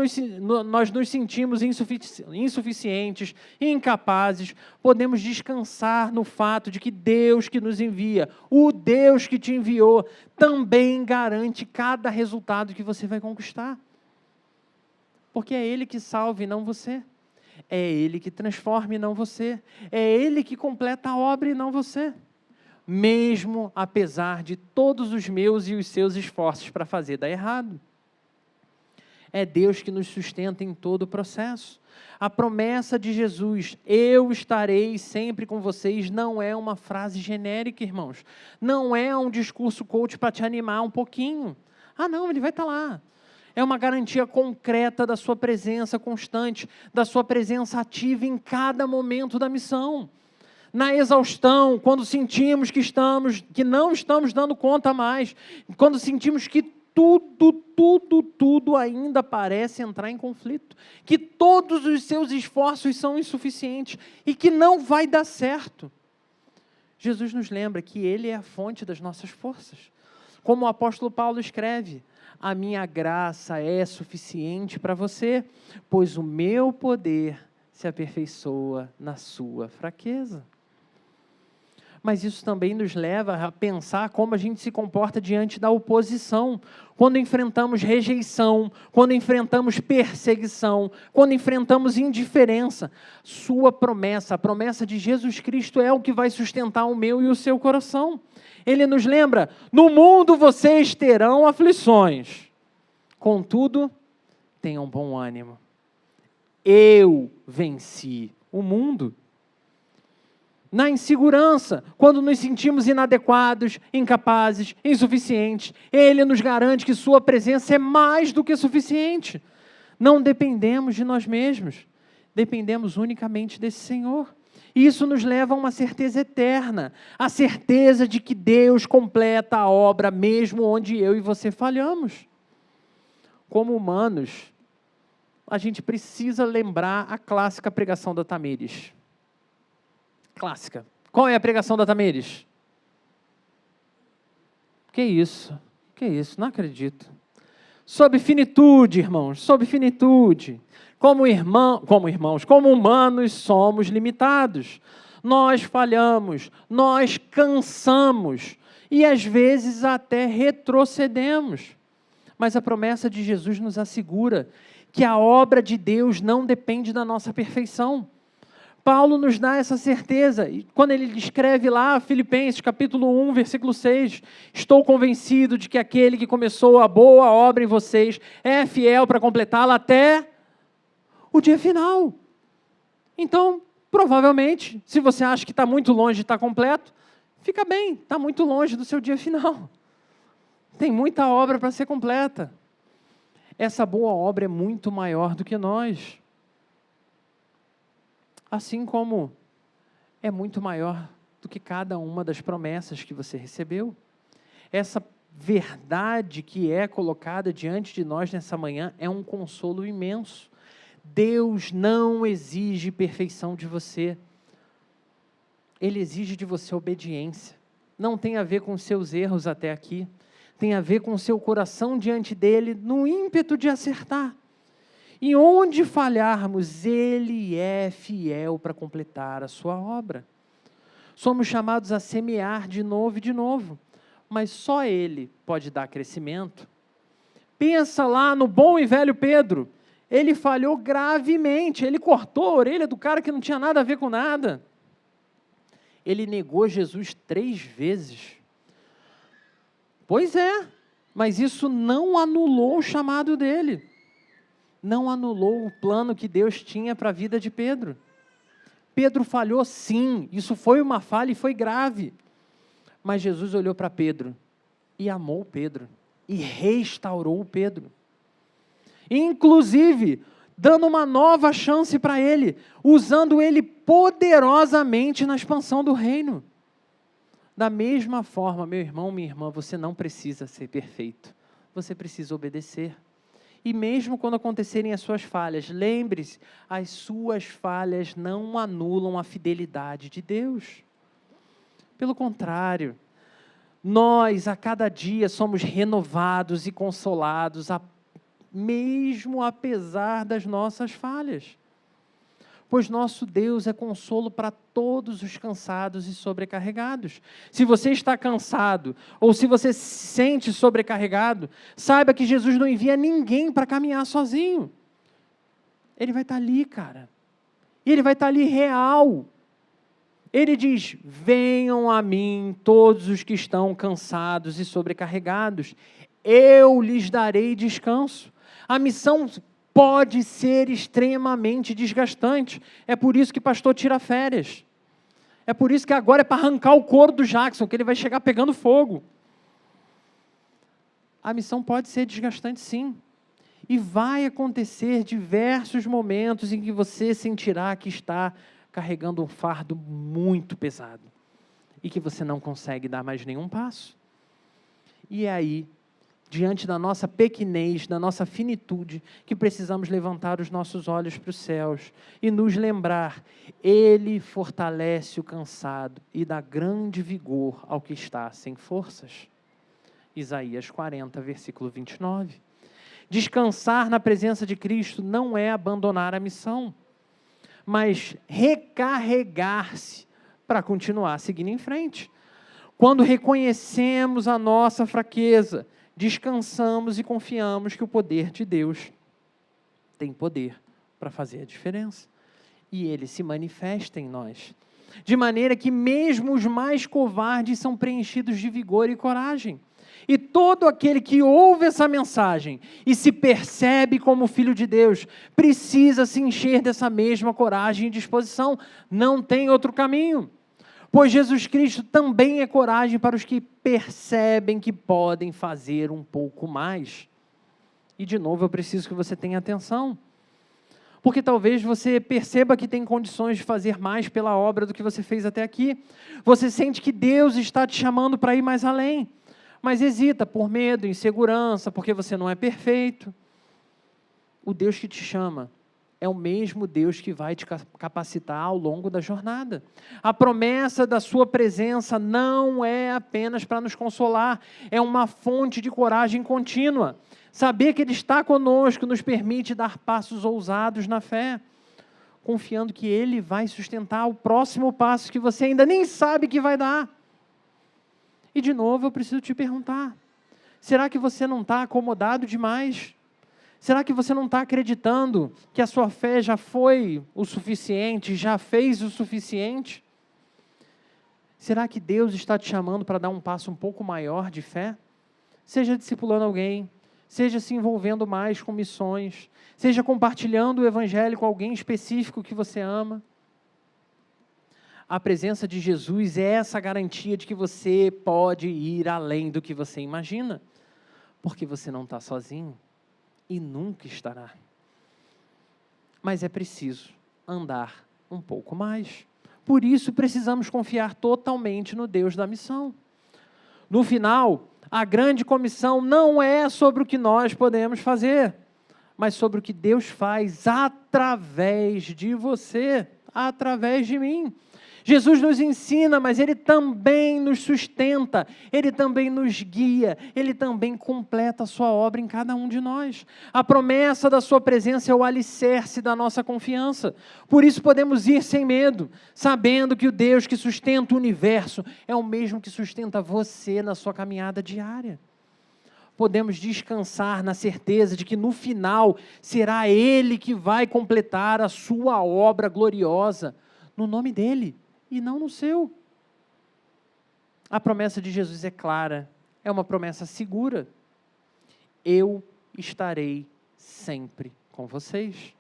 nós nos sentimos insuficientes, incapazes, podemos descansar no fato de que Deus que nos envia, o Deus que te enviou, também garante cada resultado que você vai conquistar. Porque é Ele que salva e não você. É Ele que transforma e não você. É Ele que completa a obra e não você. Mesmo apesar de todos os meus e os seus esforços para fazer dar errado. É Deus que nos sustenta em todo o processo. A promessa de Jesus, eu estarei sempre com vocês, não é uma frase genérica, irmãos. Não é um discurso coach para te animar um pouquinho. Ah, não, Ele vai estar lá. É uma garantia concreta da sua presença constante, da sua presença ativa em cada momento da missão. Na exaustão, quando sentimos que não estamos dando conta mais, quando sentimos que tudo ainda parece entrar em conflito, que todos os seus esforços são insuficientes e que não vai dar certo. Jesus nos lembra que Ele é a fonte das nossas forças. Como o apóstolo Paulo escreve: a minha graça é suficiente para você, pois o meu poder se aperfeiçoa na sua fraqueza. Mas isso também nos leva a pensar como a gente se comporta diante da oposição, quando enfrentamos rejeição, quando enfrentamos perseguição, quando enfrentamos indiferença. Sua promessa, a promessa de Jesus Cristo é o que vai sustentar o meu e o seu coração. Ele nos lembra: no mundo vocês terão aflições, contudo, tenham bom ânimo. Eu venci o mundo. Na insegurança, quando nos sentimos inadequados, incapazes, insuficientes, Ele nos garante que sua presença é mais do que suficiente. Não dependemos de nós mesmos, dependemos unicamente desse Senhor. Isso nos leva a uma certeza eterna, a certeza de que Deus completa a obra mesmo onde eu e você falhamos. Como humanos, a gente precisa lembrar a clássica pregação da Tamires. Clássica. Qual é a pregação da Tamires? Que isso? Não acredito. Sob finitude, irmãos, sob finitude. Como humanos somos limitados. Nós falhamos, nós cansamos. e às vezes até retrocedemos. Mas a promessa de Jesus nos assegura que a obra de Deus não depende da nossa perfeição. Paulo nos dá essa certeza, quando ele escreve lá, Filipenses capítulo 1, versículo 6, estou convencido de que aquele que começou a boa obra em vocês é fiel para completá-la até o dia final. Então, provavelmente, se você acha que está muito longe de estar completo, fica bem, está muito longe do seu dia final. Tem muita obra para ser completa. Essa boa obra é muito maior do que nós. Assim como é muito maior do que cada uma das promessas que você recebeu. Essa verdade que é colocada diante de nós nessa manhã é um consolo imenso. Deus não exige perfeição de você. Ele exige de você obediência. Não tem a ver com seus erros até aqui. Tem a ver com o seu coração diante dele, no ímpeto de acertar. E onde falharmos, ele é fiel para completar a sua obra. Somos chamados a semear de novo e de novo, mas só ele pode dar crescimento. Pensa lá no bom e velho Pedro. Ele falhou gravemente, ele cortou a orelha do cara que não tinha nada a ver com nada. Ele negou Jesus 3 vezes. Pois é, mas isso não anulou o chamado dele. Não anulou o plano que Deus tinha para a vida de Pedro. Pedro falhou sim, isso foi uma falha e foi grave. Mas Jesus olhou para Pedro e amou Pedro e restaurou Pedro. Inclusive, dando uma nova chance para ele, usando ele poderosamente na expansão do reino. Da mesma forma, meu irmão, minha irmã, você não precisa ser perfeito. Você precisa obedecer. E mesmo quando acontecerem as suas falhas, lembre-se, as suas falhas não anulam a fidelidade de Deus. Pelo contrário, nós a cada dia somos renovados e consolados, mesmo apesar das nossas falhas. Pois nosso Deus é consolo para todos os cansados e sobrecarregados. Se você está cansado, ou se você se sente sobrecarregado, saiba que Jesus não envia ninguém para caminhar sozinho. Ele vai estar ali, cara. E ele vai estar ali real. Ele diz, venham a mim todos os que estão cansados e sobrecarregados. Eu lhes darei descanso. A missão pode ser extremamente desgastante. É por isso que pastor tira férias. É por isso que agora é para arrancar o couro do Jackson, que ele vai chegar pegando fogo. A missão pode ser desgastante, sim. E vai acontecer diversos momentos em que você sentirá que está carregando um fardo muito pesado. E que você não consegue dar mais nenhum passo. E é aí, diante da nossa pequenez, da nossa finitude, que precisamos levantar os nossos olhos para os céus e nos lembrar, Ele fortalece o cansado e dá grande vigor ao que está sem forças. Isaías 40, versículo 29. Descansar na presença de Cristo não é abandonar a missão, mas recarregar-se para continuar seguindo em frente. Quando reconhecemos a nossa fraqueza, descansamos e confiamos que o poder de Deus tem poder para fazer a diferença. E Ele se manifesta em nós. De maneira que mesmo os mais covardes são preenchidos de vigor e coragem. E todo aquele que ouve essa mensagem e se percebe como filho de Deus, precisa se encher dessa mesma coragem e disposição. Não tem outro caminho. Pois Jesus Cristo também é coragem para os que percebem que podem fazer um pouco mais. E de novo eu preciso que você tenha atenção. Porque talvez você perceba que tem condições de fazer mais pela obra do que você fez até aqui. Você sente que Deus está te chamando para ir mais além. Mas hesita por medo, insegurança, porque você não é perfeito. O Deus que te chama é o mesmo Deus que vai te capacitar ao longo da jornada. A promessa da sua presença não é apenas para nos consolar, é uma fonte de coragem contínua. Saber que Ele está conosco nos permite dar passos ousados na fé, confiando que Ele vai sustentar o próximo passo que você ainda nem sabe que vai dar. E de novo eu preciso te perguntar, será que você não está acomodado demais? Será que você não está acreditando que a sua fé já foi o suficiente, já fez o suficiente? Será que Deus está te chamando para dar um passo um pouco maior de fé? Seja discipulando alguém, seja se envolvendo mais com missões, seja compartilhando o evangelho com alguém específico que você ama. A presença de Jesus é essa garantia de que você pode ir além do que você imagina, porque você não está sozinho e nunca estará. Mas é preciso andar um pouco mais. Por isso precisamos confiar totalmente no Deus da missão. No final, a grande comissão não é sobre o que nós podemos fazer, mas sobre o que Deus faz através de você, através de mim. Jesus nos ensina, mas Ele também nos sustenta, Ele também nos guia, Ele também completa a sua obra em cada um de nós. A promessa da sua presença é o alicerce da nossa confiança. Por isso podemos ir sem medo, sabendo que o Deus que sustenta o universo é o mesmo que sustenta você na sua caminhada diária. Podemos descansar na certeza de que no final será Ele que vai completar a sua obra gloriosa, no nome dEle e não no seu. A promessa de Jesus é clara, é uma promessa segura. Eu estarei sempre com vocês.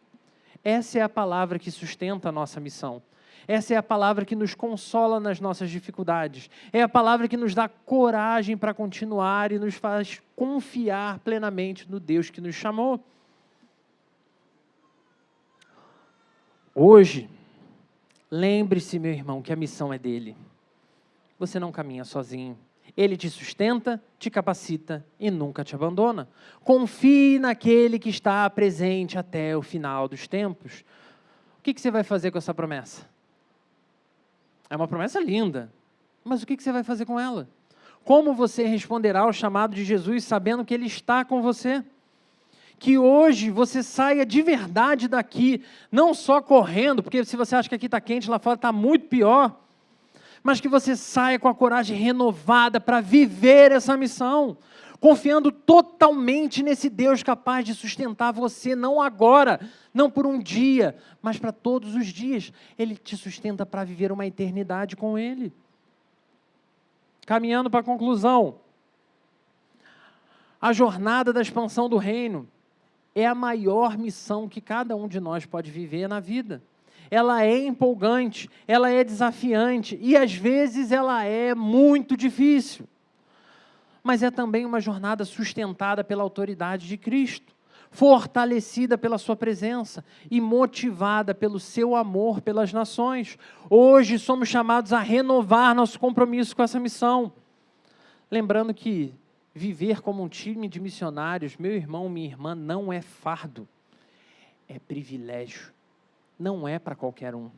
Essa é a palavra que sustenta a nossa missão. Essa é a palavra que nos consola nas nossas dificuldades. É a palavra que nos dá coragem para continuar e nos faz confiar plenamente no Deus que nos chamou. Hoje, lembre-se, meu irmão, que a missão é dele. Você não caminha sozinho. Ele te sustenta, te capacita e nunca te abandona. Confie naquele que está presente até o final dos tempos. O que você vai fazer com essa promessa? É uma promessa linda, mas o que você vai fazer com ela? Como você responderá ao chamado de Jesus sabendo que Ele está com você? Que hoje você saia de verdade daqui, não só correndo, porque se você acha que aqui está quente, lá fora está muito pior, mas que você saia com a coragem renovada para viver essa missão, confiando totalmente nesse Deus capaz de sustentar você, não agora, não por um dia, mas para todos os dias. Ele te sustenta para viver uma eternidade com Ele. Caminhando para a conclusão, a jornada da expansão do reino é a maior missão que cada um de nós pode viver na vida. Ela é empolgante, ela é desafiante e às vezes ela é muito difícil. Mas é também uma jornada sustentada pela autoridade de Cristo, fortalecida pela sua presença e motivada pelo seu amor pelas nações. Hoje somos chamados a renovar nosso compromisso com essa missão. Lembrando que viver como um time de missionários, meu irmão, minha irmã, não é fardo, é privilégio, não é para qualquer um.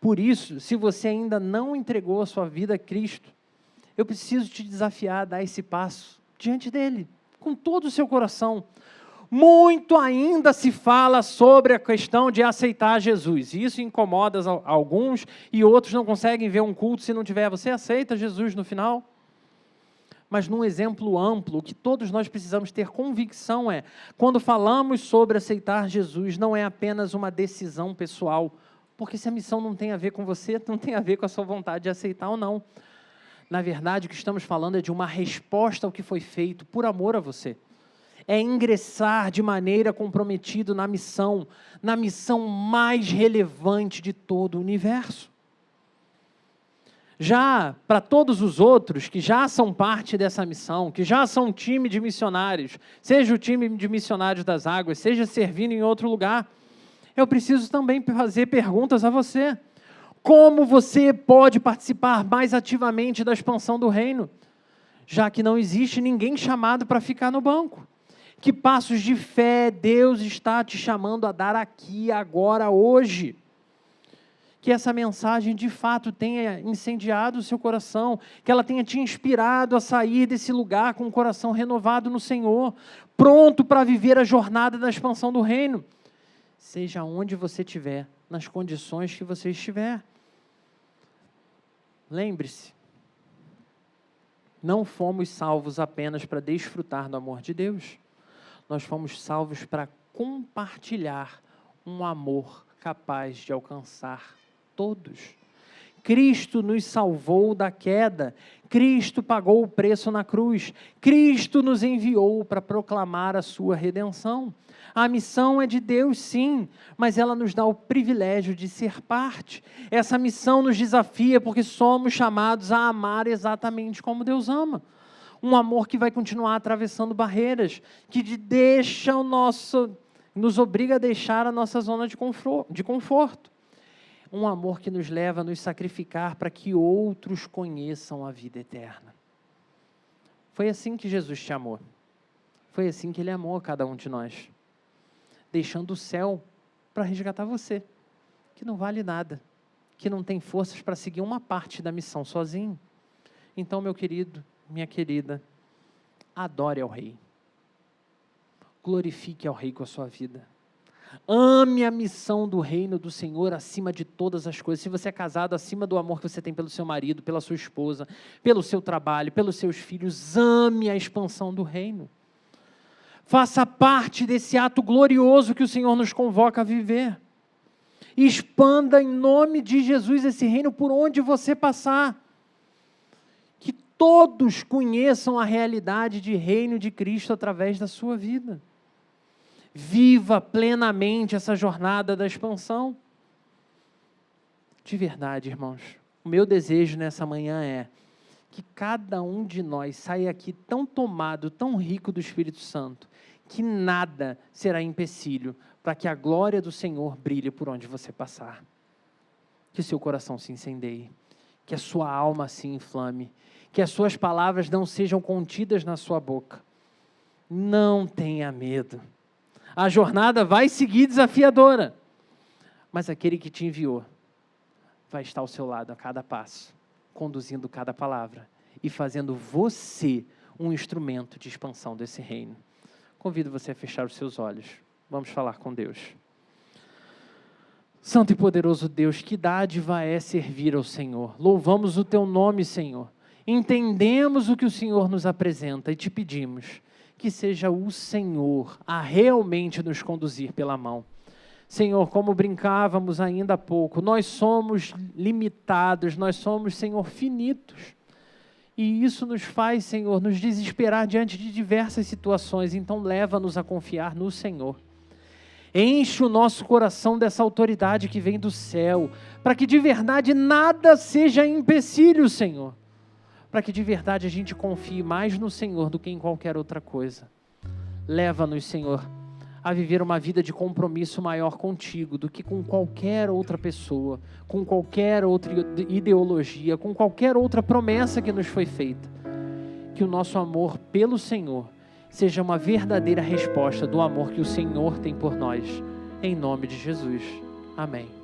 Por isso, se você ainda não entregou a sua vida a Cristo, eu preciso te desafiar a dar esse passo diante dele, com todo o seu coração. Muito ainda se fala sobre a questão de aceitar Jesus. Isso incomoda alguns e outros não conseguem ver um culto se não tiver. Você aceita Jesus no final? Mas num exemplo amplo, o que todos nós precisamos ter convicção é, quando falamos sobre aceitar Jesus, não é apenas uma decisão pessoal, porque se a missão não tem a ver com você, não tem a ver com a sua vontade de aceitar ou não. Na verdade, o que estamos falando é de uma resposta ao que foi feito por amor a você. É ingressar de maneira comprometida na missão mais relevante de todo o universo. Já para todos os outros que já são parte dessa missão, que já são um time de missionários, seja o time de missionários das águas, seja servindo em outro lugar, eu preciso também fazer perguntas a você. Como você pode participar mais ativamente da expansão do reino, já que não existe ninguém chamado para ficar no banco? Que passos de fé Deus está te chamando a dar aqui, agora, hoje? Que essa mensagem de fato tenha incendiado o seu coração, que ela tenha te inspirado a sair desse lugar com o coração renovado no Senhor, pronto para viver a jornada da expansão do reino, seja onde você estiver, nas condições que você estiver. Lembre-se, Não fomos salvos apenas para desfrutar do amor de Deus. Nós fomos salvos para compartilhar um amor capaz de alcançar todos. Cristo nos salvou da queda. Cristo pagou o preço na cruz. Cristo nos enviou para proclamar a sua redenção. A missão é de Deus, sim, mas ela nos dá o privilégio de ser parte. Essa missão nos desafia porque somos chamados a amar exatamente como Deus ama. Um amor que vai continuar atravessando barreiras, que nos obriga a deixar a nossa zona de conforto. Um amor que nos leva a nos sacrificar para que outros conheçam a vida eterna. Foi assim que Jesus te amou. Foi assim que Ele amou a cada um de nós. Deixando o céu para resgatar você, que não vale nada, que não tem forças para seguir uma parte da missão sozinho. Então, meu querido, minha querida, adore ao Rei. Glorifique ao Rei com a sua vida. Ame a missão do reino do Senhor acima de todas as coisas. Se você é casado, acima do amor que você tem pelo seu marido, pela sua esposa, pelo seu trabalho, pelos seus filhos, ame a expansão do reino. Faça parte desse ato glorioso que o Senhor nos convoca a viver. Expanda em nome de Jesus esse reino por onde você passar. Que todos conheçam a realidade de reino de Cristo através da sua vida. Viva plenamente essa jornada da expansão. De verdade, irmãos, o meu desejo nessa manhã é que cada um de nós saia aqui tão tomado, tão rico do Espírito Santo, que nada será empecilho para que a glória do Senhor brilhe por onde você passar. Que o seu coração se incendeie, que a sua alma se inflame, que as suas palavras não sejam contidas na sua boca. Não tenha medo. A jornada vai seguir desafiadora, mas aquele que te enviou vai estar ao seu lado a cada passo, conduzindo cada palavra e fazendo você um instrumento de expansão desse reino. Convido você a fechar os seus olhos. Vamos falar com Deus. Santo e poderoso Deus, que dádiva é servir ao Senhor. Louvamos o Teu nome, Senhor. Entendemos o que o Senhor nos apresenta e te pedimos que seja o Senhor a realmente nos conduzir pela mão. Senhor, como brincávamos ainda há pouco, nós somos limitados, nós somos, Senhor, finitos. E isso nos faz, Senhor, nos desesperar diante de diversas situações. Então, leva-nos a confiar no Senhor. Enche o nosso coração dessa autoridade que vem do céu, para que de verdade nada seja empecilho, Senhor. Para que de verdade a gente confie mais no Senhor do que em qualquer outra coisa. Leva-nos, Senhor, a viver uma vida de compromisso maior contigo do que com qualquer outra pessoa, com qualquer outra ideologia, com qualquer outra promessa que nos foi feita. Que o nosso amor pelo Senhor seja uma verdadeira resposta do amor que o Senhor tem por nós. Em nome de Jesus. Amém.